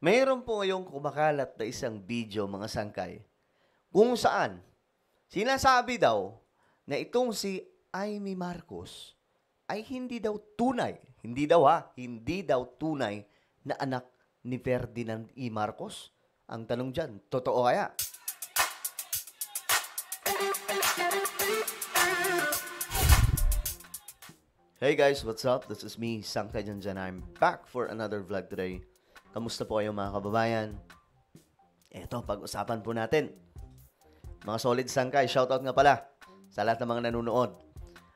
Mayroon po ngayong kumakalat na isang video, mga sangkay, kung saan sinasabi daw na itong si Amy Marcos ay hindi daw tunay na anak ni Ferdinand E. Marcos. Ang tanong dyan, totoo kaya? Hey guys, what's up? This is me, Sangkay Janjan. I'm back for another vlog today. Kamusta po kayo mga kababayan? Eto, pag-usapan po natin. Mga solid Sangkay, shoutout nga pala sa lahat ng mga nanonood.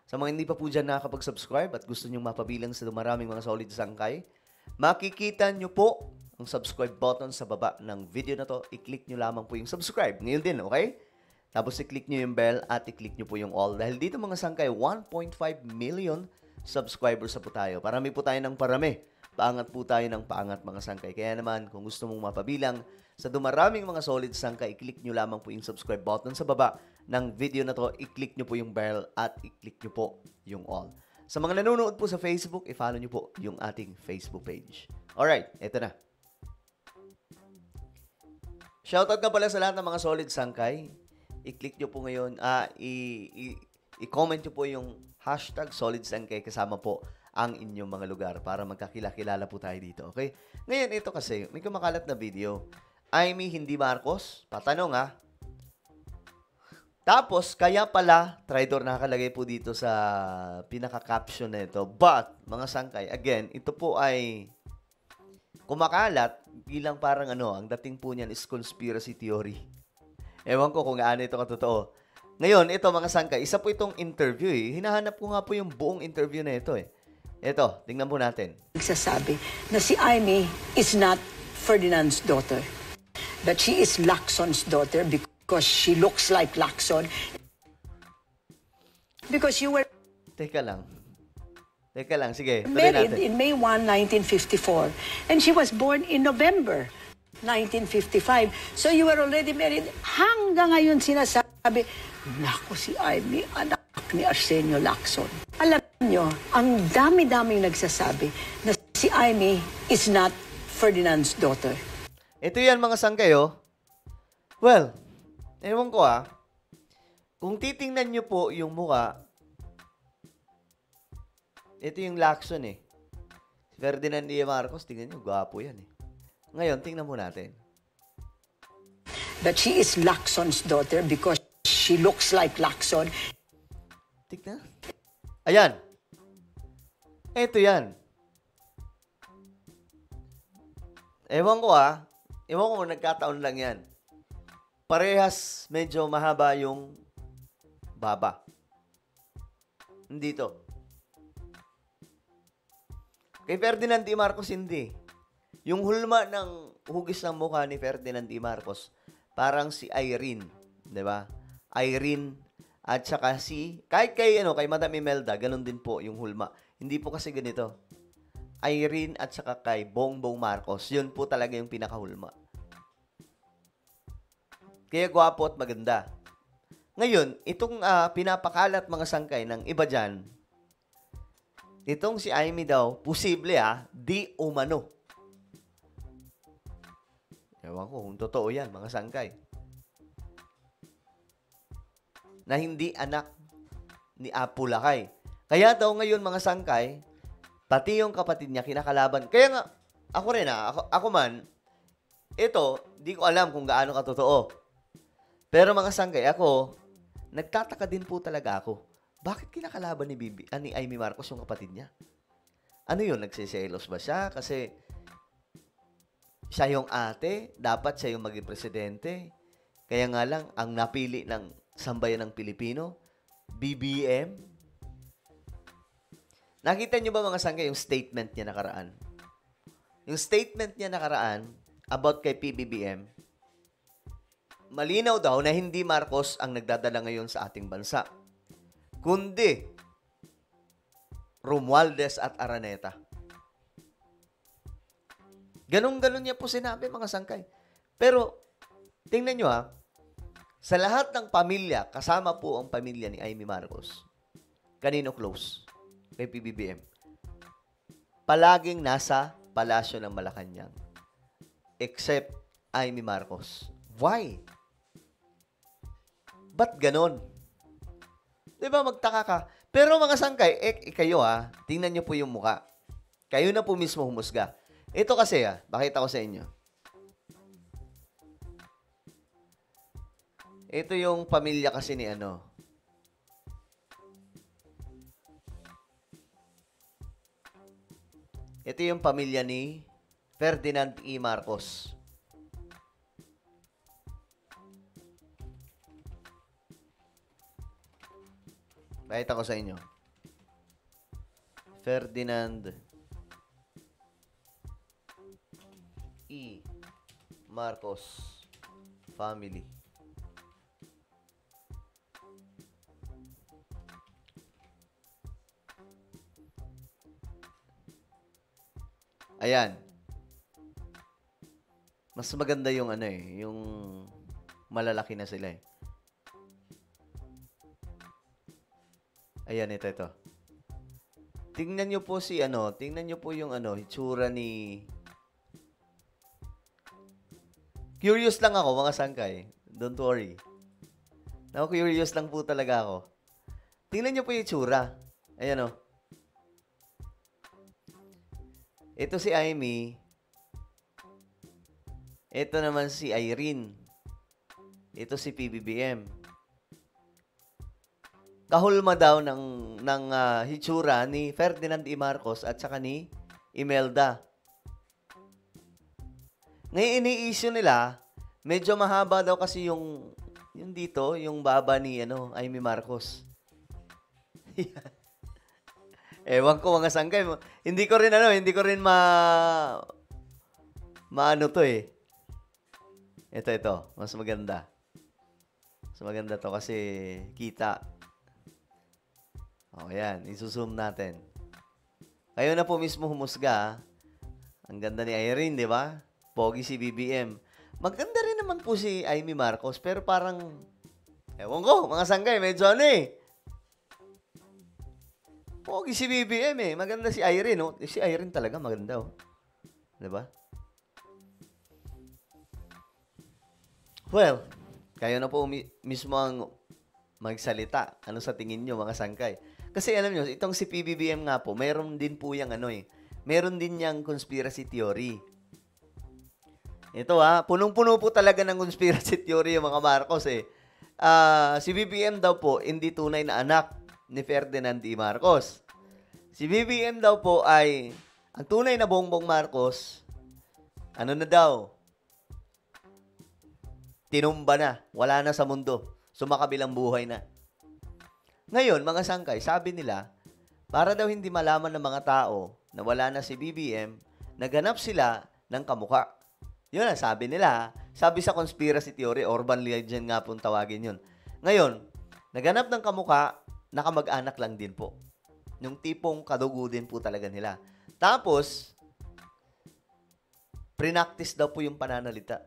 Sa mga hindi pa po dyan nakakapag-subscribe at gusto nyong mapabilang sa maraming mga solid Sangkay, makikita nyo po ang subscribe button sa baba ng video na to. I-click nyo lamang po yung subscribe. Ngayon din, okay? Tapos i-click nyo yung bell at i-click nyo po yung all. Dahil dito mga Sangkay, 1.5 million subscribers na po tayo. Parami po tayo ng parami. Paangat po tayo ng paangat mga Sangkay. Kaya naman, kung gusto mong mapabilang sa dumaraming mga solid Sangkay, i-click nyo lamang po yung subscribe button sa baba ng video na to. I-click nyo po yung bell at i-click nyo po yung all. Sa mga nanonood po sa Facebook, i-follow nyo po yung ating Facebook page. Alright, eto na. Shoutout nga pala sa lahat ng mga solid Sangkay. I-click nyo po ngayon, i-comment nyo po yung hashtag Solid Sangkay kasama po ang inyong mga lugar para magkakilala po tayo dito, okay? Ngayon, ito kasi, may kumakalat na video. Amy hindi Marcos? Patanong ha? Tapos, kaya pala, traidor nakalagay po dito sa pinaka-caption na ito. But, mga Sangkay, again, ito po ay kumakalat bilang parang ang dating po niyan is conspiracy theory. Ewan ko kung gaano ito katotoo. Ngayon, ito mga Sangkay, isa po itong interview eh. Hinahanap ko nga po yung buong interview na ito eh. Ito, tingnan po natin. Nagsasabi na si Amy is not Ferdinand's daughter. That she is Lacson's daughter because she looks like Lacson. Because you were Teka lang, sige. married in May 1, 1954. And she was born in November 1955. So you were already married. Hanggang ngayon sinasabi, naku si Amy, anak ni Arsenio Lacson. Alam nyo, ang dami-daming nagsasabi na si Amy is not Ferdinand's daughter. Ito yan mga Sangkay oh. Well, ewan ko kung titingnan nyo po yung mukha, ito yung Lacson eh. Si Ferdinand E. Marcos, tingnan nyo, gwapo yan eh. Ngayon, tingnan mo natin. That she is Lacson's daughter because she looks like Lacson. Tignan. Ayan. Ito yan. Ewan ko kung nagkataon lang yan. Parehas medyo mahaba yung baba. Dito. Kay Ferdinand E. Marcos hindi. Yung hulma ng hugis ng mukha ni Ferdinand E. Marcos, parang si Irene, 'di ba? Irene at saka kahit kay Madam Imelda, ganun din po yung hulma. Hindi po kasi ganito. Irene at saka kay Bongbong Marcos, yun po talaga yung pinakahulma. Kaya gwapo at maganda. Ngayon, itong pinapakalat mga Sangkay ng iba dyan, itong si Amy daw, posible di umano. Ewan ko kung totoo yan, mga Sangkay. Na hindi anak ni Apo Lakay. Kaya daw ngayon, mga Sangkay, pati yung kapatid niya kinakalaban. Kaya nga, ako rin ako man, ito, di ko alam kung gaano katotoo. Pero mga Sangkay, ako, nagtataka din po talaga ako. Bakit kinakalaban ni Amy Marcos yung kapatid niya? Ano yun, nagsiselos ba siya? Kasi siya yung ate, dapat siya yung maging presidente. Kaya nga lang, ang napili ng sambayan ng Pilipino, BBM. Nakita niyo ba mga Sangkay yung statement niya nakaraan? Yung statement niya nakaraan about kay PBBM, malinaw daw na hindi Marcos ang nagdadala ngayon sa ating bansa, kundi Romualdez at Araneta. Ganon-ganon niya po sinabi, mga Sangkay. Pero, tingnan nyo sa lahat ng pamilya, kasama po ang pamilya ni Amy Marcos, kanino close? Kay PBBM. Palaging nasa palasyo ng Malacanang. except Amy Marcos. Why? Ba't ganon? Di ba magtaka ka? Pero mga sangkay, kayo tingnan nyo po yung muka. Kayo na po mismo humusga. Ito kasi bakita ko sa inyo. Ito yung pamilya kasi ni ano. Ito yung pamilya ni Ferdinand E. Marcos. Pakita ko sa inyo. Ferdinand E. Marcos family. Ayan. Mas maganda yung yung malalaki na sila Ayan, ito. Tingnan nyo po tingnan nyo po yung itsura ni... Curious lang ako, mga sangkay. Don't worry. Curious lang po talaga ako. Tingnan nyo po yung itsura. Ayan, Ito si Amy. Ito naman si Irene. Ito si PBBM. Kahulma daw ng hitsura ni Ferdinand E. Marcos at saka ni Imelda. Ngayon ini-issue nila, medyo mahaba daw kasi yung dito, yung baba ni Amy Marcos. Ewan ko mga sangkay. Hindi ko rin maano to Ito. Mas maganda. Mas maganda to kasi kita. Yan. Isusum natin. Kayo na po mismo humusga. Ang ganda ni Irene, di ba? Pogi si BBM. Maganda rin naman po si Amy Marcos, pero parang, ewan ko, mga sangkay, medyo Pogi si BBM Maganda si Irene, Si Irene talaga maganda, Di ba? Well, kayo na po mismo ang magsalita. Ano sa tingin nyo, mga sangkay? Kasi alam nyo, itong si PBBM nga po, mayroon din po yung Meron din yang conspiracy theory. Ito punong-puno po talaga ng conspiracy theory yung mga Marcos Si BBM daw po, hindi tunay na anak ni Ferdinand E. Marcos. Si BBM daw po ay, ang tunay na Bongbong Marcos, na daw? Tinumba na. Wala na sa mundo. Sumakabilang buhay na. Ngayon, mga sangkay, sabi nila, para daw hindi malaman ng mga tao na wala na si BBM, naghanap sila ng kamukha. Yun ang sabi nila. Sabi sa conspiracy theory, urban legend nga po tawagin yun. Ngayon, naghanap ng kamukha, nakamag-anak lang din po. Yung tipong kadugo din po talaga nila. Tapos, prinactice daw po yung pananalita.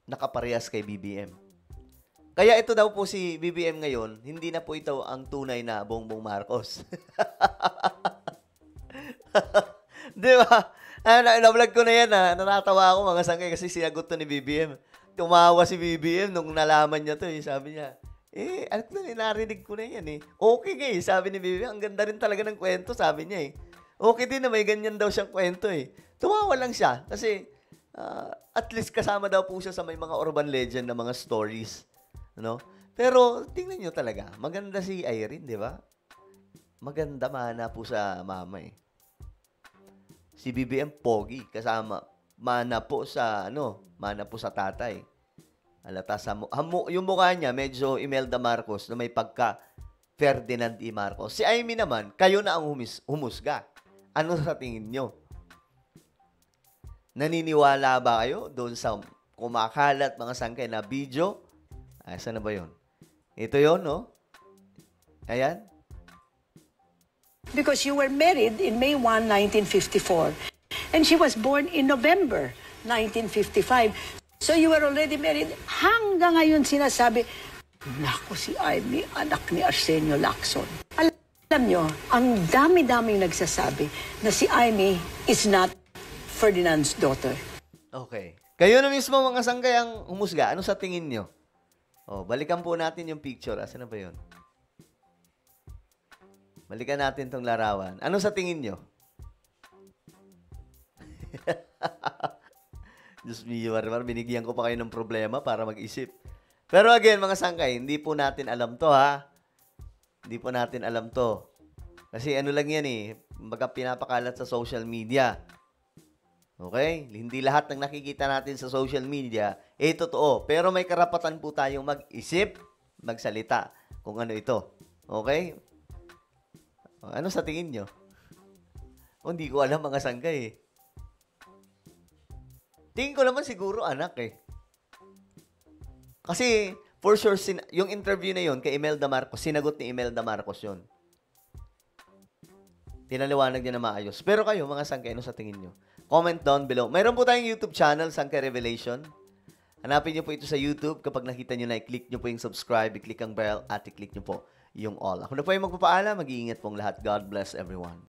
Nakaparehas kay BBM. Kaya ito daw po si BBM ngayon, hindi na po ito ang tunay na Bongbong Marcos. Di ba? Na-vlog ko na yan natatawa ako mga sangkay kasi sinagot to ni BBM. Tumawa si BBM nung nalaman niya to Sabi niya, narinig ko na yan Okay sabi ni BBM, ang ganda rin talaga ng kwento, sabi niya Okay din na may ganyan daw siyang kwento Tumawa lang siya kasi at least kasama daw po siya sa may mga urban legend na mga stories. Pero tingnan nyo talaga, maganda si Irene, di ba? Maganda mana po sa mama Si BBM pogi kasama mana po sa tatay. Halata sa yung mukha niya medyo Imelda Marcos na may pagka Ferdinand E. Marcos. Si Amy naman, kayo na ang humusga. Ano sa tingin nyo? Naniniwala ba kayo doon sa kumakalat mga sangkay na video? Saan na ba yun? Ito yun, Ayan. Because you were married in May 1, 1954. And she was born in November 1955. So you were already married. Hanggang ngayon sinasabi, naku si Amy, anak ni Arsenio Lacson. Alam nyo, ang dami-daming nagsasabi na si Amy is not Ferdinand's daughter. Okay. Kayo na mismo mga sanggay ang humusga. Ano sa tingin nyo? Balikan po natin yung picture. Asan na ba yun? Balikan natin tong larawan. Ano sa tingin nyo? Diyos mio, binigyan ko pa kayo ng problema para mag-isip. Pero again, mga sangkay, hindi po natin alam to, ha? Hindi po natin alam to. Kasi ano lang yan eh, baga pinapakalat sa social media. Okay? Hindi lahat ng nakikita natin sa social media, totoo. Pero may karapatan po tayong mag-isip, magsalita kung ano ito. Okay? Ano sa tingin nyo? Hindi ko alam mga sangkay eh. Tingin ko naman siguro anak eh. Kasi, for sure, yung interview na yon kay Imelda Marcos, sinagot ni Imelda Marcos yon. Pinaliwanag niya na maayos. Pero kayo, mga sangkay, ano sa tingin nyo? Comment down below. Mayroon po tayong YouTube channel, Sangkay Revelation. Hanapin nyo po ito sa YouTube. Kapag nakita nyo na, i-click nyo po yung subscribe, i-click ang bell, at i-click nyo po yung all. Ako na po yung magpapaalam. Mag-iingat pong lahat. God bless everyone.